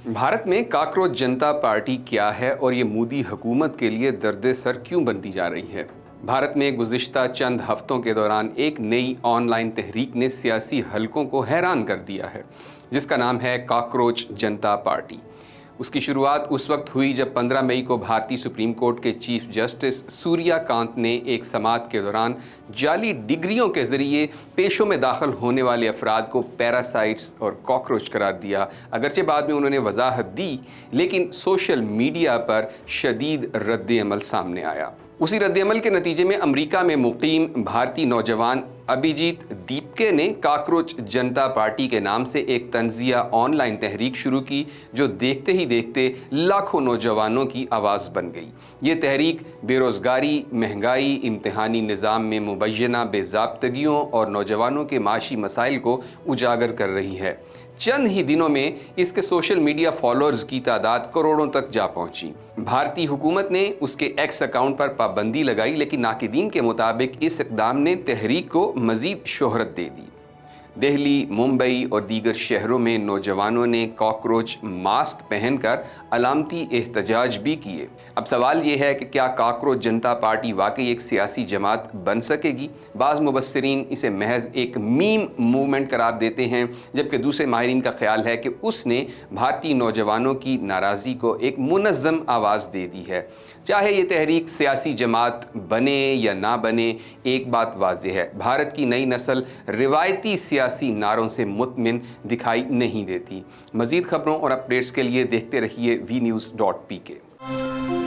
भारत में कॉकरोच जनता पार्टी क्या है और ये मोदी हुकूमत के लिए दर्द सर क्यों बनती जा रही है? भारत में गुज़िश्ता चंद हफ्तों के दौरान एक नई ऑनलाइन तहरीक ने सियासी हलकों को हैरान कर दिया है, जिसका नाम है कॉकरोच जनता पार्टी। उसकी शुरुआत उस वक्त हुई जब 15 मई को भारतीय सुप्रीम कोर्ट के चीफ जस्टिस सूर्यकांत ने एक समाअत के दौरान जाली डिग्रियों के ज़रिए पेशों में दाखिल होने वाले अफराद को पैरासाइट्स और कॉकरोच करार दिया। अगरचे बाद में उन्होंने वजाहत दी, लेकिन सोशल मीडिया पर शदीद रद्द-ए-अमल सामने आया। उसी रद्द-ए-अमल के नतीजे में अमेरिका में मुकीम भारतीय नौजवान अभिजीत दीपके ने कॉकरोच जनता पार्टी के नाम से एक तंजिया ऑनलाइन तहरीक शुरू की, जो देखते ही देखते लाखों नौजवानों की आवाज़ बन गई। ये तहरीक बेरोज़गारी, महंगाई, इम्तिहानी निज़ाम में मुबैना बेज़ाब्तगियों और नौजवानों के माशी मसाइल को उजागर कर रही है। चंद ही दिनों में इसके सोशल मीडिया फॉलोअर्स की तादाद करोड़ों तक जा पहुंची। भारतीय हुकूमत ने उसके एक्स अकाउंट पर पाबंदी लगाई, लेकिन नाकिदीन के मुताबिक इस इक़दाम ने तहरीक को मज़ीद शोहरत दे दी। दिल्ली, मुंबई और दीगर शहरों में नौजवानों ने कॉकरोच मास्क पहनकर अलामती एहतजाज भी किए। अब सवाल ये है कि क्या कॉकरोच जनता पार्टी वाकई एक सियासी जमात बन सकेगी? बाज़ मुबस्सिरीन इसे महज एक मीम मूवमेंट करार देते हैं, जबकि दूसरे माहिरीन का ख्याल है कि उसने भारतीय नौजवानों की नाराज़गी को एक मुनज़्ज़म आवाज़ दे दी है। चाहे ये तहरीक सियासी जमात बने या ना बने, एक बात वाज़ेह है, भारत की नई नस्ल रिवायती सियासी नारों से मुतमिन दिखाई नहीं देती। मज़ीद खबरों और अपडेट्स के लिए देखते रहिए vnews.pk।